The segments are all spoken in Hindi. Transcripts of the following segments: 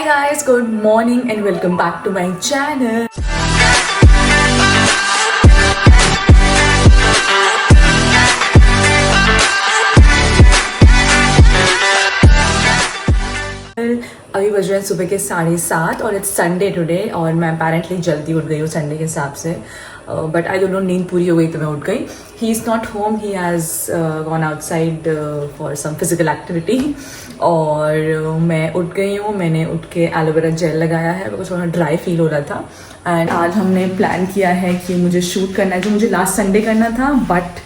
Hi guys, good morning and welcome back to my channel. अभी बज रहे हैं सुबह के 7:30 और इट्स संडे टुडे और मैं अपेरेंटली जल्दी उठ गई हूँ संडे के हिसाब से बट आई डोंट नो नींद पूरी हो गई तो मैं उठ गई. He is not home, he has gone outside for some physical activity और मैं उठ गई हूँ. मैंने उठ के एलोवेरा जेल लगाया है बिकॉज थोड़ा ड्राई फील हो रहा था. एंड आज हमने प्लान किया है कि मुझे शूट करना है जो मुझे लास्ट संडे करना था बट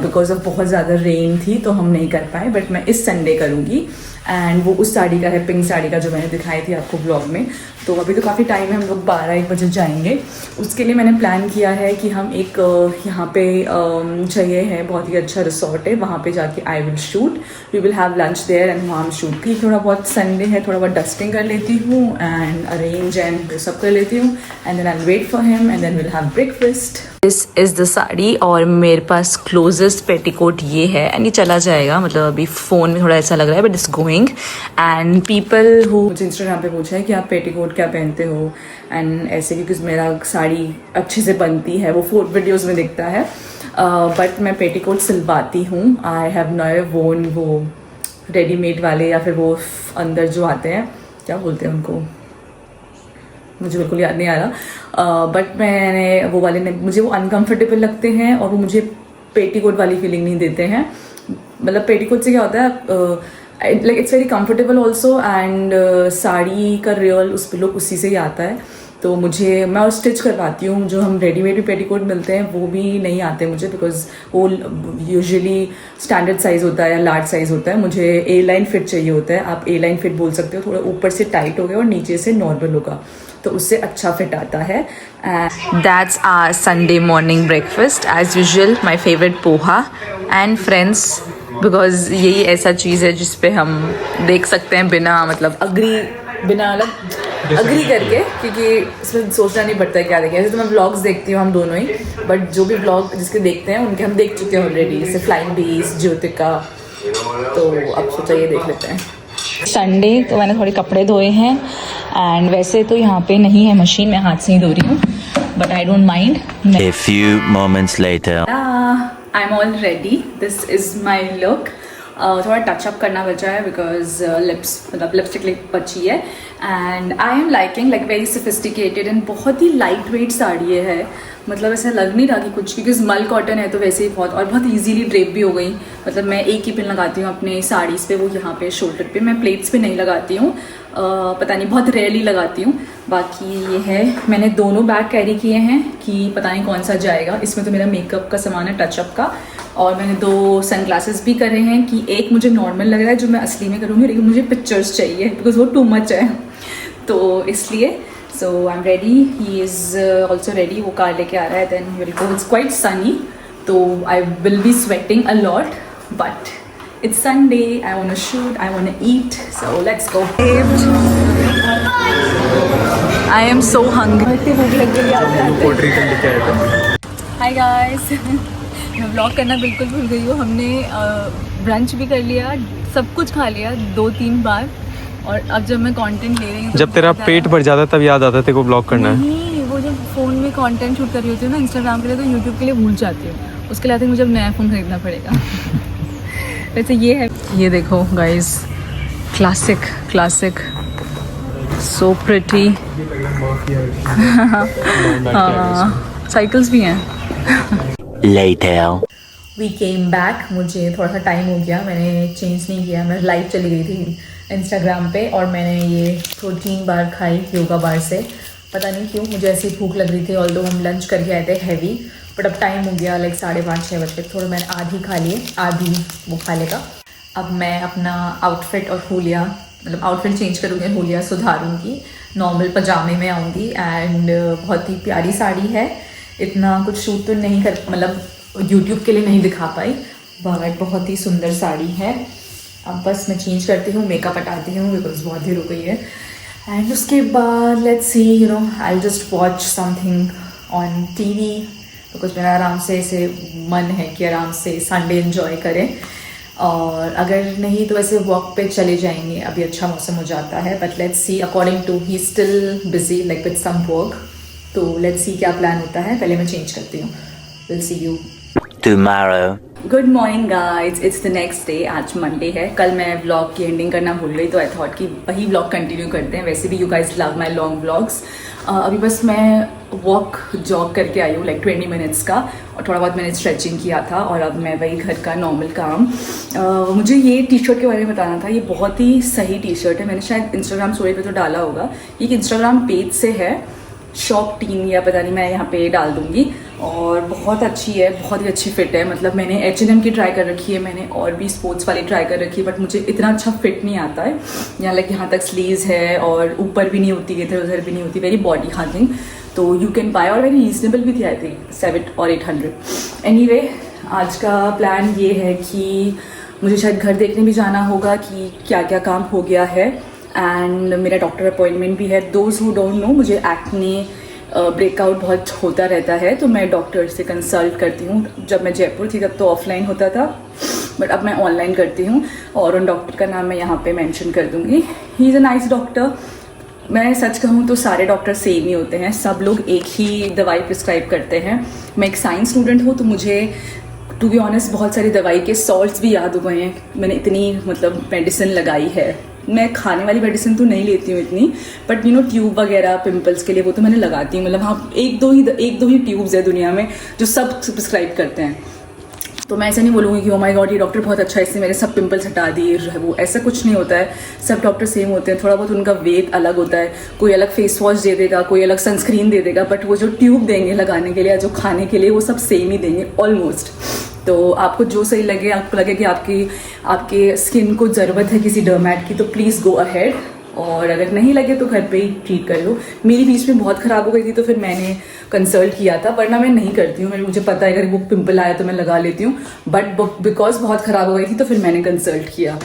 बिकॉज ऑफ बहुत ज़्यादा रेन थी तो हम नहीं कर पाए बट मैं इस संडे करूँगी. एंड वो उस साड़ी का है, पिंक साड़ी का जो मैंने दिखाई थी आपको ब्लॉग में. तो अभी तो काफ़ी टाइम है, हम लोग 12-1 बजे जाएंगे. उसके लिए मैंने प्लान किया है कि हम एक यहाँ पे चाहिए है, बहुत ही अच्छा रिसोर्ट है, वहाँ पे जाके I will shoot. We will have lunch there and वहाँ हम शूट की. थोड़ा बहुत संडे है, थोड़ा बहुत डस्टिंग कर लेती हूँ एंड अरेंज एंड सब कर लेती हूँ and then I wait for him and then will have breakfast. This is the sari और मेरे पास क्लोजेस्ट पेटीकोट ये है एंड ये चला जाएगा, मतलब अभी फ़ोन में थोड़ा ऐसा लग रहा है but it's going. And people who मुझे इंस्टाग्राम पे पूछा है कि आप पेटीकोट क्या पहनते हो एंड ऐसे, क्योंकि मेरा साड़ी अच्छे से बनती है, वो वीडियोज़ में दिखता है बट मैं पेटीकोट सिलवाती हूँ. आई हैव नेवर वोन वो रेडीमेड वाले या फिर वो अंदर जो आते हैं, क्या बोलते हैं उनको, मुझे बिल्कुल याद नहीं आ रहा बट मैंने वो वाले ने, मुझे वो अनकंफर्टेबल लगते हैं और वो मुझे पेटीकोट वाली फीलिंग नहीं देते हैं. मतलब पेटीकोट से क्या होता है, like it's very comfortable also and sari का रियल उस पर लुक उसी से ही आता है. तो मैं और स्टिच करवाती हूँ. जो हम रेडीमेड भी पेटीकोट मिलते हैं वो भी नहीं आते मुझे बिकॉज वो यूजुअली स्टैंडर्ड साइज़ होता है या लार्ज साइज़ होता है. मुझे ए लाइन फिट चाहिए होता है. आप ए लाइन फिट बोल सकते हो, थोड़ा ऊपर से टाइट हो गया और नीचे से नॉर्मल होगा तो उससे अच्छा फिट आता है. That's our Sunday morning breakfast as usual. My favourite poha and friends, because यही ऐसा चीज़ है जिस पे हम देख सकते हैं बिना मतलब बिना अग्री करके, क्योंकि इसमें सोचना नहीं पड़ता है क्या देखें. ऐसे तो मैं व्लॉग्स देखती हूँ हम दोनों ही, बट जो भी व्लॉग जिसके देखते हैं उनके हम देख चुके हैं ऑलरेडी, जैसे फ्लाइंग बीस, ज्योतिका. तो अब सोचा ये देख लेते हैं. संडे तो मैंने थोड़े कपड़े धोए हैं एंड वैसे तो यहाँ पे नहीं है मशीन, मैं हाथ से ही धो रही हूँ but I don't mind. A few moments later. I am all ready. This is my look. थोड़ा टचअप करना बचा है बिकॉज लिपस्टिक बची है and I am liking like very sophisticated and बहुत ही लाइट वेट साड़ी है. मतलब ऐसा लग नहीं रहा कि कुछ, क्योंकि मल कॉटन है तो वैसे ही बहुत और बहुत इजीली ड्रेप भी हो गई. मतलब मैं एक ही पिन लगाती हूँ अपने साड़ीज़ पे, वो यहाँ पे शोल्डर पे. मैं प्लेट्स पे नहीं लगाती हूँ, पता नहीं बहुत रेयरली लगाती हूँ. बाकी ये है, मैंने दोनों बैग कैरी किए हैं कि पता नहीं कौन सा जाएगा. इसमें तो मेरा मेकअप का सामान है, टचअप का, और मैंने 2 सनग्लासेस भी करे हैं कि एक मुझे नॉर्मल लग रहा है जो मैं असली में करूँगी, लेकिन मुझे पिक्चर्स चाहिए बिकॉज वो टू मच है तो इसलिए. So I am ready, he is also ready. वो कार लेके आ रहा है, then will go. It's quite sunny तो I will be sweating a lot but it's Sunday. I want to shoot, I want to eat, so let's go. I am so hungry. Hi guys. मैं व्लॉग करना बिल्कुल भूल गई हूँ. हमने ब्रंच भी कर लिया, सब कुछ खा लिया 2-3 बार और अब जब मैं कंटेंट ले रही हूँ, जब तेरा पेट भर जाता तब याद आता तेरे को ब्लॉग करना है. नहीं, वो जब फ़ोन में कंटेंट शूट कर रही होती हूँ ना इंस्टाग्राम के लिए, तो यूट्यूब के लिए भूल जाती हूँ. उसके लिए मुझे अब नया फ़ोन खरीदना पड़ेगा. वैसे ये है, ये देखो guys, classic so pretty. Cycles भी हैं. Later. We came back. मुझे थोड़ा सा टाइम हो गया, मैंने चेंज नहीं किया. मैं लाइव चली गई थी इंस्टाग्राम पे और मैंने ये प्रोटीन बार खाई योगा बार से. पता नहीं क्यों मुझे ऐसी भूख लग रही थी, ऑल्दो हम लंच करके आए थे हैवी, बट अब टाइम हो गया लाइक 5:30-6 बजे. थोड़ा मैंने आधी खा लिए, आधी वो खा लेगा. अब मैं अपना आउटफिट और होलिया, मतलब आउटफिट चेंज करूँगी, होलिया सुधारूँगी, नॉर्मल पजामे में आऊँगी. एंड बहुत ही प्यारी साड़ी है. इतना कुछ शूट तो नहीं कर, मतलब यूट्यूब के लिए नहीं दिखा पाई बट बहुत ही सुंदर साड़ी है. अब बस मैं चेंज करती हूँ, मेकअप हटाती हूँ बिकॉज बहुत देर हो गई है. एंड उसके बाद let's see, you know, I just watch something on TV because मेरा आराम से ऐसे मन है कि आराम से संडे एंजॉय करें. और अगर नहीं तो वैसे वॉक पे चले जाएंगे, अभी अच्छा मौसम हो जाता है, but let's see, according to he still busy like with some work, तो लेट्स सी क्या प्लान होता है। पहले मैं चेंज करती हूँ, will see you Tomorrow. Good morning guys, it's the next day. आज मंडे है। कल मैं व्लॉग की एंडिंग करना भूल गई, तो आई थॉट कि वही व्लॉग कंटिन्यू करते हैं। वैसे भी you guys love my long vlogs. अभी बस मैं वॉक जॉग करके आई हूँ लाइक 20 मिनट्स का, और थोड़ा बहुत मैंने स्ट्रेचिंग किया था, और अब मैं वही घर का नॉर्मल काम। मुझे ये टी शर्ट के बारे में बताना था। ये बहुत ही सही टी शर्ट है, मैंने शायद इंस्टाग्राम स्टोरी पे तो डाला होगा। ये इंस्टाग्राम पेज से है, शॉप टीम या पता नहीं, मैं यहाँ पे डाल दूँगी। और बहुत अच्छी है, बहुत ही अच्छी फिट है। मतलब मैंने H&M की ट्राई कर रखी है, मैंने और भी स्पोर्ट्स वाली ट्राई कर रखी है, बट मुझे इतना अच्छा फिट नहीं आता है। यहाँ लाइक यहाँ तक स्लीव्स है, और ऊपर भी नहीं होती, इधर उधर भी नहीं होती, वेरी बॉडी हार्डनिंग। तो यू कैन बाय, और वेरी रीजनेबल भी थी, आई थिंक 700 or 800। एनीवे, आज का प्लान ये है कि मुझे शायद घर देखने भी जाना होगा कि क्या क्या काम हो गया है, एंड मेरा डॉक्टर अपॉइंटमेंट भी है। दोज हु डोंट नो, मुझे एक्ने ब्रेकआउट बहुत होता रहता है, तो मैं डॉक्टर से कंसल्ट करती हूँ। जब मैं जयपुर थी तब तो ऑफलाइन होता था, बट अब मैं ऑनलाइन करती हूँ, और उन डॉक्टर का नाम मैं यहाँ पे मेंशन कर दूँगी। He is a nice doctor. मैं सच कहूँ तो सारे डॉक्टर सेम ही होते हैं, सब लोग एक ही दवाई प्रिस्क्राइब करते हैं। मैं एक साइंस स्टूडेंट हूँ, तो मुझे टू बी ऑनेस्ट बहुत सारी दवाई के सॉल्ट्स भी याद हो गए हैं। मैंने इतनी मतलब मेडिसिन लगाई है। मैं खाने वाली मेडिसिन तो नहीं लेती हूँ इतनी, बट यू नो ट्यूब वगैरह पिंपल्स के लिए वो तो मैंने लगाती हूँ। मतलब हाँ, एक दो ही ट्यूब्स है दुनिया में जो सब प्रिस्क्राइब करते हैं। तो मैं ऐसा नहीं बोलूँगी कि ओ माय गॉड ये डॉक्टर बहुत अच्छा है, इसने मेरे सब पिंपल्स हटा दिए, वो ऐसा कुछ नहीं होता है। सब डॉक्टर सेम होते हैं, थोड़ा बहुत उनका वेट अलग होता है। कोई अलग फेस वॉश दे देगा, कोई अलग सनस्क्रीन दे देगा, बट वो जो ट्यूब देंगे लगाने के लिए या जो खाने के लिए, वो सब सेम ही देंगे ऑलमोस्ट। तो आपको जो सही लगे, आपको लगे कि आपके स्किन को ज़रूरत है किसी डर्मैट की, तो प्लीज़ गो अहेड। और अगर नहीं लगे तो घर पे ही ट्रीट कर लो। मेरी बीच में बहुत ख़राब हो गई थी, तो फिर मैंने कंसल्ट किया था, वरना मैं नहीं करती हूँ। मुझे पता है अगर वो पिंपल आया तो मैं लगा लेती हूँ, बट बिकॉज बहुत ख़राब हो गई थी तो फिर मैंने कंसल्ट किया।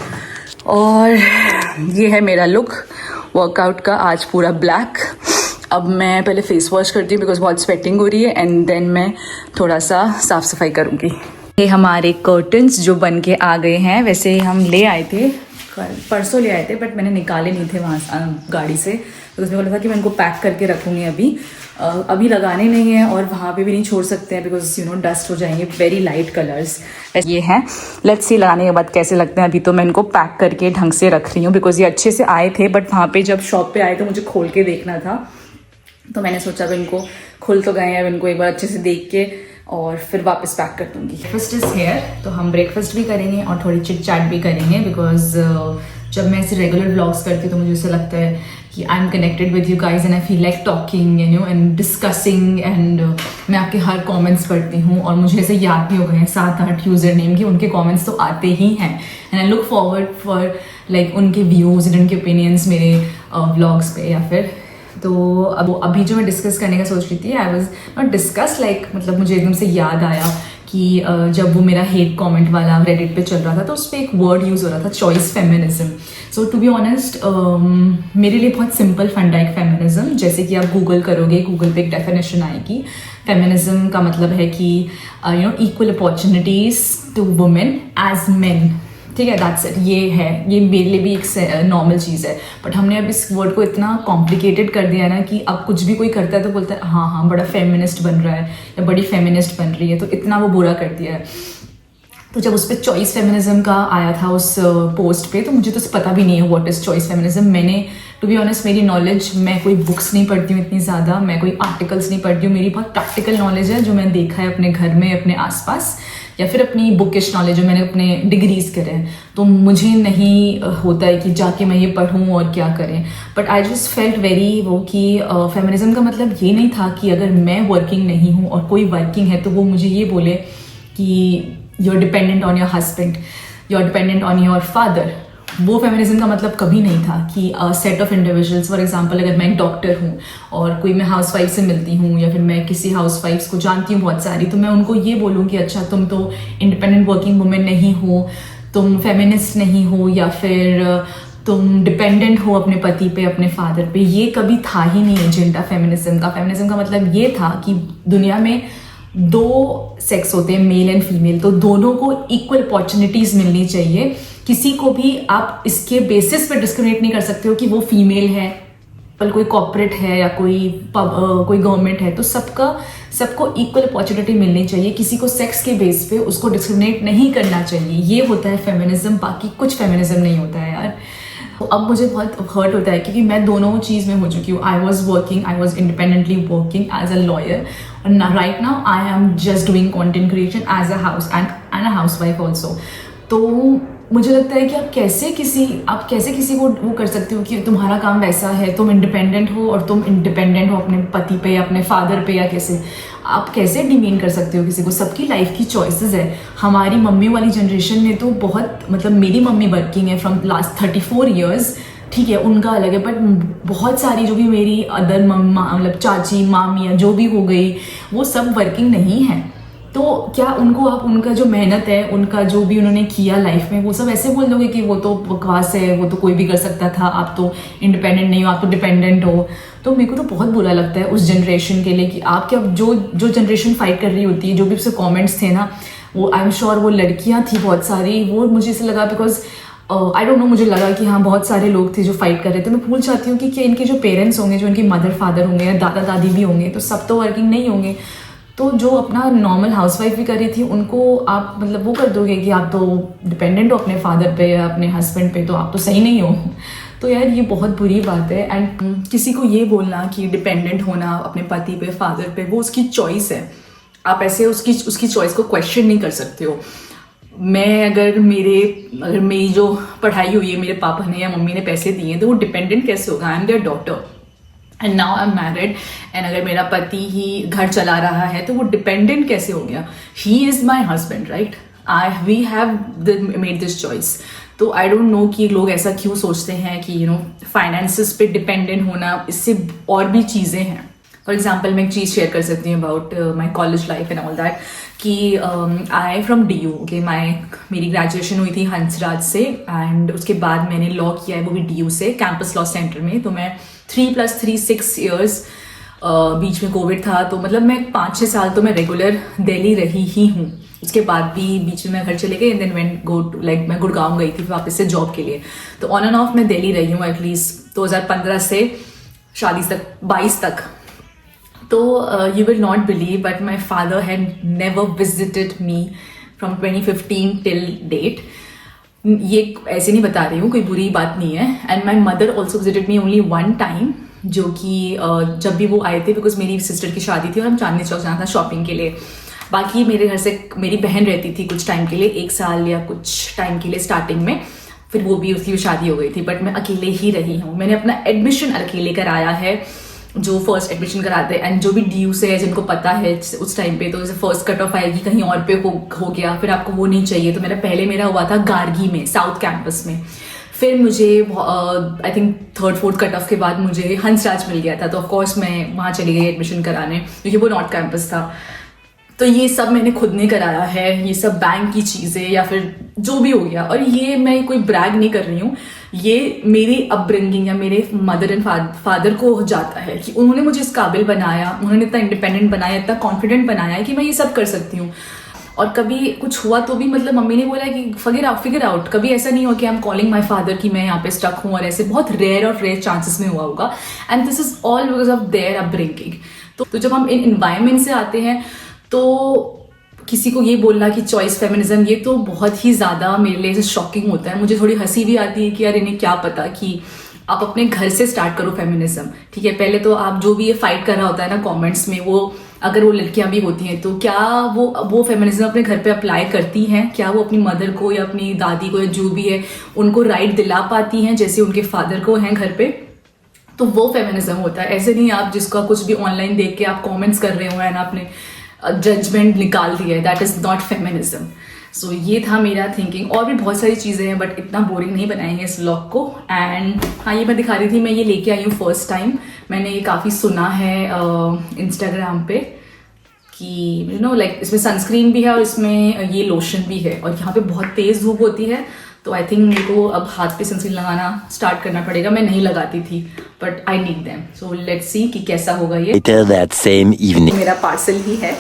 और ये है मेरा लुक वर्कआउट का, आज पूरा ब्लैक। अब मैं पहले फेस वॉश करती हूँ बिकॉज बहुत स्वेटिंग हो रही है, एंड देन मैं थोड़ा सा साफ़ सफाई करूँगी। ये हमारे कर्टन्स जो बन के आ गए हैं, वैसे हम ले आए थे परसों ले आए थे, बट मैंने निकाले नहीं थे वहाँ गाड़ी से, तो उसमें बोला था कि मैं इनको पैक करके रखूँगी। अभी लगाने नहीं है, और वहाँ पे भी नहीं छोड़ सकते हैं बिकॉज यू नो डस्ट हो जाएंगे। वेरी लाइट कलर्स ये हैं। लेट्स सी लगाने के बाद कैसे लगते हैं। अभी तो मैं इनको पैक करके ढंग से रख रही हूँ बिकॉज ये अच्छे से आए थे, बट वहाँ पे जब शॉप पे आए तो मुझे खोल के देखना था, तो मैंने सोचा अब इनको खुल तो गए हैं, अब इनको एक बार अच्छे से देख के और फिर वापस पैक कर दूँगी। ब्रेकफास्ट इज़ हेयर, तो हम ब्रेकफास्ट भी करेंगे और थोड़ी चिट चैट भी करेंगे बिकॉज जब मैं ऐसे रेगुलर व्लॉग्स करती हूँ तो मुझे ऐसा लगता है कि I am connected with you guys, and I feel like talking you know and discussing, and मैं आपके हर कमेंट्स पढ़ती हूँ, और मुझे ऐसे याद भी हो गए हैं 7-8 यूज़र नेम की, उनके कमेंट्स तो आते ही हैं, and I look forward for like उनके व्यूज़ एंड उनके ओपिनियंस मेरे व्लॉग्स पे। या फिर तो अब अभी जो मैं डिस्कस करने का सोच रही थी, I was not discuss like, मतलब मुझे एकदम से याद आया कि जब वो मेरा हेट कमेंट वाला रेडिट पे चल रहा था, तो उस पर एक वर्ड यूज़ हो रहा था, choice feminism. So to be honest मेरे लिए बहुत सिंपल फंडा है फेमिनिज्म। जैसे कि आप गूगल करोगे, गूगल पे एक डेफिनेशन आएगी। फेमिनिज्म का मतलब है कि you know equal opportunities to women as men, ठीक है, दैट्स इट। ये है, ये मेरे लिए भी एक नॉर्मल चीज़ है, बट हमने अब इस वर्ड को इतना कॉम्प्लिकेटेड कर दिया है ना कि अब कुछ भी कोई करता है तो बोलता है हाँ बड़ा फेमिनिस्ट बन रहा है या बड़ी फेमिनिस्ट बन रही है, तो इतना वो बुरा कर दिया है। तो जब उस पर चॉइस फेमिनिज्म का आया था उस पोस्ट पे, तो मुझे तो पता भी नहीं है व्हाट इज़ चॉइस फेमिनिज्म। मैंने टू बी ऑनेस्ट, मेरी नॉलेज, मैं कोई बुक्स नहीं पढ़ती हूँ इतनी ज़्यादा, मैं कोई आर्टिकल्स नहीं पढ़ती हूँ, मेरी बहुत प्रैक्टिकल नॉलेज है जो मैंने देखा है अपने घर में, अपने आसपास, या फिर अपनी बुकिश नॉलेज जो मैंने अपने डिग्रीज करे हैं। तो मुझे नहीं होता है कि जाके मैं ये पढ़ूँ और क्या करें, but I just felt very वो कि फेमिनिज्म का मतलब ये नहीं था कि अगर मैं वर्किंग नहीं हूँ और कोई वर्किंग है तो वो मुझे ये बोले कि you are dependent on your husband, you are dependent on your father. वो फेमिनिज्म का मतलब कभी नहीं था कि set of individuals, for example अगर मैं एक डॉक्टर हूँ और कोई मैं हाउसवाइफ से मिलती हूँ या फिर मैं किसी हाउसवाइफ्स को जानती हूँ बहुत सारी, तो मैं उनको ये बोलूँ कि अच्छा तुम तो इंडिपेंडेंट वर्किंग वुमेन नहीं हो, तुम फेमिनिस्ट नहीं हो, या फिर तुम डिपेंडेंट हो अपने पति पे, अपने फादर पे। ये कभी था ही नहीं एजेंडा फेमिनिज्म का। फेमिनिज्म का मतलब ये था कि दुनिया में दो सेक्स होते हैं, मेल एंड फीमेल, तो दोनों को इक्वल अपॉर्चुनिटीज मिलनी चाहिए। किसी को भी आप इसके बेसिस पे डिस्क्रिमिनेट नहीं कर सकते हो कि वो फीमेल है, पर कोई कॉर्पोरेट है या कोई गवर्नमेंट है, तो सबको इक्वल अपॉर्चुनिटी मिलनी चाहिए। किसी को सेक्स के बेस पे उसको डिस्क्रिमिनेट नहीं करना चाहिए। ये होता है फेमिनिज्म, बाकी कुछ फेमिनिज्म नहीं होता है यार। तो अब मुझे बहुत हर्ट होता है क्योंकि मैं दोनों चीज़ में हो चुकी हूँ। I was independently working as a lawyer, और right now I am just doing content creation as a house and a housewife also. तो मुझे लगता है कि आप कैसे किसी को वो कर सकते हो कि तुम्हारा काम वैसा है, तुम इंडिपेंडेंट हो और तुम इंडिपेंडेंट हो अपने पति पे या अपने फादर पे, या कैसे आप कैसे डिमीन कर सकते हो किसी को। सबकी लाइफ की चॉइसेस है। हमारी मम्मी वाली जनरेशन में तो बहुत, मतलब मेरी मम्मी वर्किंग है फ्रॉम लास्ट 34 ईयर्स, ठीक है, उनका अलग है, बट बहुत सारी जो भी मेरी अदर मम्मा, मतलब चाची, मामियाँ जो भी हो गई, वो सब वर्किंग नहीं है। तो क्या उनको आप उनका जो मेहनत है, उनका जो भी उन्होंने किया लाइफ में, वो सब ऐसे बोल दोगे कि वो तो बकवास है, वो तो कोई भी कर सकता था, आप तो इंडिपेंडेंट नहीं हो, आप तो डिपेंडेंट हो। तो मेरे को तो बहुत बुरा लगता है उस जनरेशन के लिए कि आप क्या, जो जनरेशन फाइट कर रही होती है, जो भी उससे कॉमेंट्स थे ना, वो आई एम श्योर वो लड़कियाँ थी बहुत सारी, वो मुझे ऐसे लगा, बिकॉज आई डोंट नो, मुझे लगा कि हाँ बहुत सारे लोग थे जो फाइट कर रहे थे। मैं भूल चाहती हूँ कि क्या इनके जो पेरेंट्स होंगे, जो इनके मदर फादर होंगे या दादा दादी भी होंगे, तो सब तो वर्किंग नहीं होंगे। तो जो अपना नॉर्मल हाउसवाइफ भी कर रही थी, उनको आप मतलब वो कर दोगे कि आप तो डिपेंडेंट हो अपने फादर पे या अपने हस्बैंड पे, तो आप तो सही नहीं हो। तो यार ये बहुत बुरी बात है। एंड किसी को ये बोलना कि डिपेंडेंट होना अपने पति पे, फादर पे, वो उसकी चॉइस है। आप ऐसे उसकी चॉइस को क्वेश्चन नहीं कर सकते हो। अगर मेरी जो पढ़ाई हुई है, मेरे पापा ने या मम्मी ने पैसे दिए हैं, तो वो डिपेंडेंट कैसे होगा? I am there daughter and now I am married, and अगर मेरा पति ही घर चला रहा है तो वो डिपेंडेंट कैसे हो गया? He is my husband, right? We have made this choice. तो आई डोंट नो कि लोग ऐसा क्यों सोचते हैं कि फाइनेंसेस पे डिपेंडेंट होना, इससे और भी चीज़ें हैं। फॉर एग्जाम्पल मैं एक चीज़ शेयर कर सकती हूँ about my college life and all that, कि आई फ्रॉम DU, ओके, मेरी ग्रेजुएशन हुई थी हंसराज से, एंड उसके बाद मैंने लॉ किया है, वो भी DU से, कैंपस लॉ सेंटर में। तो मैं 3+3 6 ईयर्स, बीच में कोविड था, तो मतलब मैं 5-6 साल तो मैं रेगुलर दिल्ली रही ही हूँ। उसके बाद भी बीच में मैं घर चले गई, एंड देन मैं गुड़गांव गई थी वापस से जॉब के लिए। तो ऑन एंड ऑफ मैं दिल्ली रही हूँ एटलीस्ट 2015 से शादी तक 22 तक। तो you will not believe, but my father had never visited me from 2015 till date. ये ऐसे नहीं बता रही हूँ, कोई बुरी बात नहीं है। And my mother also visited me only 1 time, जो कि जब भी वो आए थे, बिकॉज मेरी सिस्टर की शादी थी और हम चांदनी चौक जाना था शॉपिंग के लिए। बाकी मेरे घर से मेरी बहन रहती थी कुछ टाइम के लिए, 1 साल या कुछ टाइम के लिए स्टार्टिंग में, फिर वो भी उसकी शादी हो गई थी, बट मैं अकेले ही रही हूँ। मैंने अपना एडमिशन अकेले कराया है, जो फर्स्ट एडमिशन कराते हैं, एंड जो भी DU से है, जिनको पता है उस टाइम पे, तो जैसे फर्स्ट कट ऑफ आएगी कहीं और पे हो गया, फिर आपको वो नहीं चाहिए, तो मेरा हुआ था गार्गी में, साउथ कैंपस में। फिर मुझे I think 3rd-4th cut off के बाद मुझे हंसराज मिल गया था, तो ऑफकोर्स मैं वहाँ चली गई एडमिशन कराने, क्योंकि वो नॉर्थ कैंपस था। तो ये सब मैंने खुद ने कराया है, ये सब बैंक की चीज़ें या फिर जो भी हो गया। और ये मैं कोई ब्रैग नहीं कर रही हूँ, ये मेरी अपब्रिंगिंग या मेरे मदर एंड फादर को हो जाता है कि उन्होंने मुझे इस काबिल बनाया, उन्होंने इतना इंडिपेंडेंट बनाया, इतना कॉन्फिडेंट बनाया है कि मैं ये सब कर सकती हूँ। और कभी कुछ हुआ तो भी मतलब मम्मी ने बोला कि फिगर आउट। कभी ऐसा नहीं हो कि I am calling my father कि मैं यहाँ पे स्टक हूँ, और ऐसे बहुत रेयर चांसेस में हुआ होगा। And this is all because of their upbringing. तो जब हम इन एनवायरमेंट से आते हैं, तो किसी को ये बोलना कि चॉइस फेमिनिज्म, ये तो बहुत ही ज़्यादा मेरे लिए शॉकिंग होता है। मुझे थोड़ी हंसी भी आती है कि यार इन्हें क्या पता कि आप अपने घर से स्टार्ट करो फेमिनिज्म, ठीक है। पहले तो आप जो भी ये फाइट कर रहा होता है ना कमेंट्स में, वो अगर वो लड़कियां भी होती हैं, तो क्या वो फेमिनिज्म अपने घर पे अप्लाई करती हैं? क्या वो अपनी मदर को या अपनी दादी को या जो भी है उनको राइट दिला पाती हैं जैसे उनके फादर को हैं घर पे? तो वो फेमिनिज्म होता है। ऐसे नहीं आप जिसका कुछ भी ऑनलाइन देख के आप कॉमेंट्स कर रहे हो एंड आपने जजमेंट निकाल दिया है, दैट इज नॉट फेमिनिज्म। सो ये था मेरा थिंकिंग। और भी बहुत सारी चीज़ें हैं, बट इतना बोरिंग नहीं बनाएंगे इस व्लॉग को। एंड हाँ, ये मैं दिखा रही थी, मैं ये लेके आई हूँ फर्स्ट टाइम। मैंने ये काफ़ी सुना है इंस्टाग्राम पे कि लाइक इसमें सनस्क्रीन भी है और इसमें ये लोशन भी है, और यहाँ पे बहुत तेज़ धूप होती है, तो आई थिंक मेरे को अब हाथ पे सनस्क्रीन लगाना स्टार्ट करना पड़ेगा. मैं नहीं लगाती थी but I need them. So let's see कि कैसा होगा ये. Later that same evening. मेरा पार्सल ही है.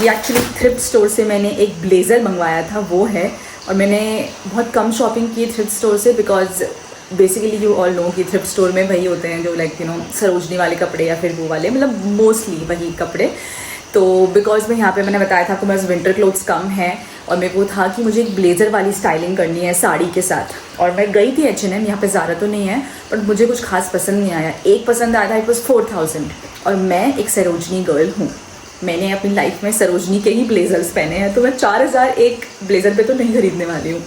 ये एक्चुअली थ्रिफ्ट स्टोर से मैंने एक ब्लेज़र मंगवाया था, वो है. और मैंने बहुत कम शॉपिंग की थ्रिफ्ट स्टोर से, because basically you all know कि थ्रिफ्ट स्टोर में वही होते हैं जो लाइक यू नो सरोजनी वाले कपड़े या फिर वो वाले, मतलब मोस्टली वही कपड़े. तो बिकॉज मैं यहाँ पे मैंने बताया था आपको मेरे पास विंटर क्लोथ्स कम है और मेरे को था कि मुझे एक ब्लेज़र वाली स्टाइलिंग करनी है साड़ी के साथ. और मैं गई थी H&M, यहाँ पे ज़्यादा तो नहीं है बट मुझे कुछ खास पसंद नहीं आया. एक पसंद आया था, इट वॉज 4000. और मैं एक सरोजनी गर्ल हूँ, मैंने अपनी लाइफ में सरोजनी के ही ब्लेजर्स पहने हैं, तो मैं 4000 एक ब्लेज़र पे तो नहीं खरीदने वाली हूँ.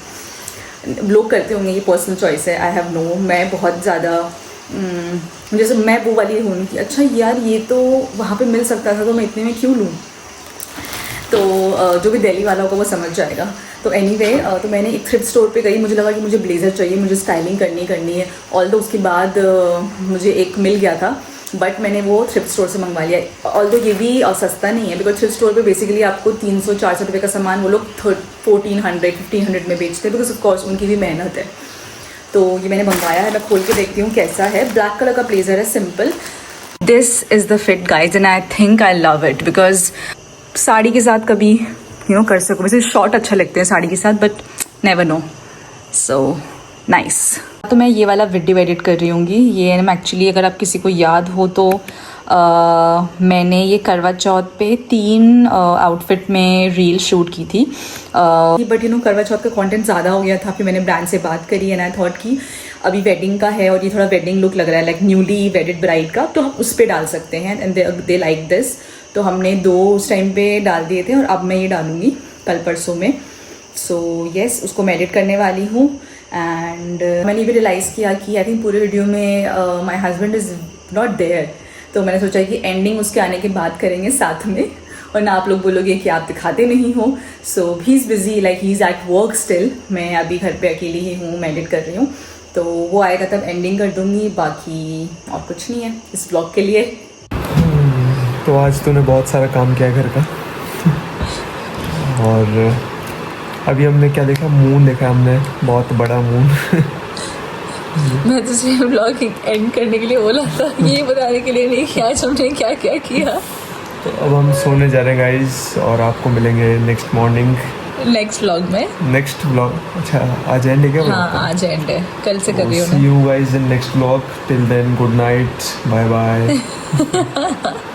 लोग करते होंगे, ये पर्सनल चॉइस है, आई हैव नो. मैं बहुत ज़्यादा जैसे मैं वो वाली हूँ कि अच्छा यार ये तो वहाँ पे मिल सकता था तो मैं इतने में क्यों लूँ. तो जो भी दिल्ली वाला होगा वो समझ जाएगा. तो एनीवे तो मैंने एक थ्रिफ्ट स्टोर पे गई, मुझे लगा कि मुझे ब्लेज़र चाहिए, मुझे स्टाइलिंग करनी है. ऑल्दो उसके बाद मुझे एक मिल गया था बट मैंने वो थ्रिफ्ट स्टोर से मंगवा लिया. ऑल्दो ये भी सस्ता नहीं है, बिकॉज थ्रिफ्ट स्टोर पे बेसिकली आपको 300-400 रुपये का सामान वो लोग 1400-1500 में बेचते हैं, बिकॉज ऑफकोर्स उनकी भी मेहनत है. तो ये मैंने मंगवाया है, मैं खोल के देखती हूँ कैसा है. ब्लैक कलर का ब्लेज़र है, simple. This is the fit guys and I think I love it, because sari के साथ कभी कर सको. वैसे शॉर्ट अच्छा लगते हैं साड़ी के साथ but never know. So nice. तो मैं ये वाला वीडियो एडिट कर रही हूँगी. ये एक्चुअली अगर आप किसी को याद हो तो मैंने ये करवा चौथ पे 3 आउटफिट में रील शूट की थी. बट करवा चौथ का कंटेंट ज़्यादा हो गया था, फिर मैंने ब्रांड से बात करी एंड आई थॉट कि अभी वेडिंग का है और ये थोड़ा वेडिंग लुक लग रहा है लाइक न्यूली वेडिड ब्राइड का, तो हम उस पर डाल सकते हैं एंड दे लाइक दिस. तो हमने 2 उस टाइम पे डाल दिए थे और अब मैं ये डालूँगी कल परसों में. सो येस, उसको मैं एडिट करने वाली हूँ. एंड मैंने भी रियलाइज़ किया कि आई थिंक पूरे वीडियो में my husband is not there. तो मैंने सोचा कि एंडिंग उसके आने के बाद करेंगे साथ में, और ना आप लोग बोलोगे कि आप दिखाते नहीं हो. So he is busy, like he is at work still. मैं अभी घर पे अकेली ही हूँ, मैं एडिट कर रही हूँ. तो वो आएगा तब एंडिंग कर दूँगी, बाकी और कुछ नहीं है इस ब्लॉग के लिए. तो आज तूने बहुत सारा काम किया घर का और अभी हमने क्या देखा, मून देखा हमने, बहुत बड़ा मून. मैं तो सिर्फ ब्लॉग एंड करने के लिए बोला था, ये बताने के लिए नहीं कि आज हमने क्या क्या किया. तो अब हम सोने जा रहे हैं गाइस और आपको मिलेंगे नेक्स्ट मॉर्निंग नेक्स्ट व्लॉग में. Next vlog. अच्छा आज एंड है क्या? हाँ आज एंड है, कल से कर रही हूँ. See you guys in next vlog. Till then, good night. Bye bye.